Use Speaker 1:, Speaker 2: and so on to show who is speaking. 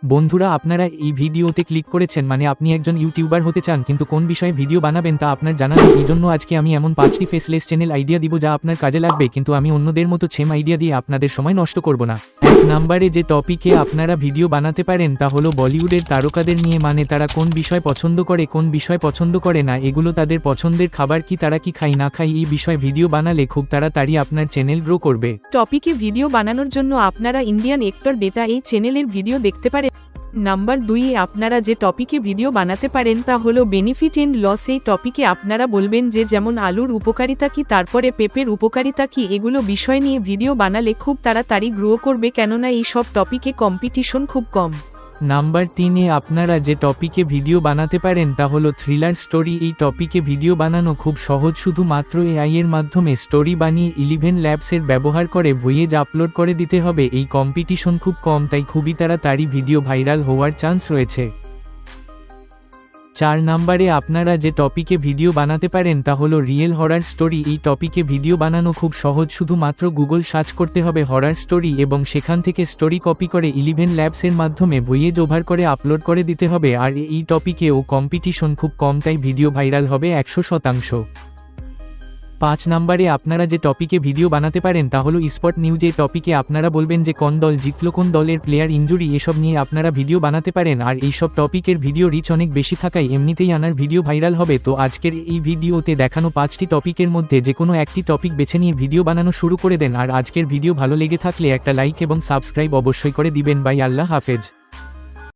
Speaker 1: বন্ধুরা, আপনারা এই ভিডিওতে ক্লিক করেছেন মানে আপনি একজন ইউটিউবার হতে চান, কিন্তু কোন বিষয়ে ভিডিও বানাবেন তা আপনার জানা নেই। এই জন্য আজকে আমি এমন 5টি ফেসলেস চ্যানেল আইডিয়া দিব যা আপনার কাজে লাগবে, কিন্তু আমি অন্যদের মতো সেম আইডিয়া দিয়ে আপনাদের সময় নষ্ট করব না। 1 নম্বরে যে টপিকে আপনারা ভিডিও বানাতে পারেন তা হলো বলিউডের তারকাদের নিয়ে, মানে তারা কোন বিষয় পছন্দ করে, কোন বিষয় পছন্দ করে না, এগুলো তাদের পছন্দের খাবার কি, তারা কি খায় না খায়, এই বিষয়ে ভিডিও বানালে খুব তাড়াতাড়ি আপনার চ্যানেল গ্রো করবে।
Speaker 2: টপিকে ভিডিও বানানোর জন্য আপনারা ইন্ডিয়ান এক্টর ডেটা এই চ্যানেলের ভিডিও দেখতে পারেন। নাম্বার 2, আপনারা যে টপিকে ভিডিও বানাতে পারেন তা হলো বেনিফিট এন্ড লস। এই টপিকে আপনারা বলবেন যে যেমন আলুর উপকারিতা কি, তারপরে পেঁপের উপকারিতা কি, এগুলো বিষয় নিয়ে ভিডিও বানালে খুব তাড়াতাড়ি গ্রো করবে, কেননা এই সব টপিকে কম্পিটিশন খুব কম।
Speaker 1: নাম্বার 3, আপনারা যে টপিকে ভিডিও বানাতে পারেন তা হলো থ্রিলার স্টোরি। এই টপিকে ভিডিও বানানো খুব সহজ, শুধুমাত্র এআই এর মাধ্যমে স্টোরি বানিয়ে 11 ল্যাবসের ব্যবহার করে ভয়েস আপলোড করে দিতে হবে। এই কম্পিটিশন খুব কম, তাই খুবই তাড়াতাড়ি ভিডিও ভাইরাল হওয়ার চান্স রয়েছে। 4 নম্বরে আপনারা যে টপিকে ভিডিও বানাতে পারেন তা হলো রিয়েল হরার স্টোরি। এই টপিকে ভিডিও বানানো খুব সহজ, শুধুমাত্র গুগল সার্চ করতে হবে হরার স্টোরি এবং সেখান থেকে স্টোরি কপি করে 11 ল্যাবসের মাধ্যমে ভয়েস ওভার করে আপলোড করে দিতে হবে। আর এই টপিকেও কম্পিটিশন খুব কম, তাই ভিডিও ভাইরাল হবে 100%। 5 নম্বরে আপনারা যে টপিকে ভিডিও বানাতে পারেন তা হলো স্পট নিউজ। এই টপিকে আপনারা বলবেন যে কোন দল জিতলো, কোন দলের প্লেয়ার ইনজুরি, এসব নিয়ে আপনারা ভিডিও বানাতে পারেন। আর এইসব টপিকের ভিডিও রিচ অনেক বেশি থাকায় এমনিতেই আনার ভিডিও ভাইরাল হবে। তো আজকের এই ভিডিওতে দেখানো 5টি টপিকের মধ্যে যে কোনো একটি টপিক বেছে নিয়ে ভিডিও বানানো শুরু করে দেন। আর আজকের ভিডিও ভালো লেগে থাকলে একটা লাইক এবং সাবস্ক্রাইব অবশ্যই করে দিবেন। বাই, আল্লাহ হাফেজ।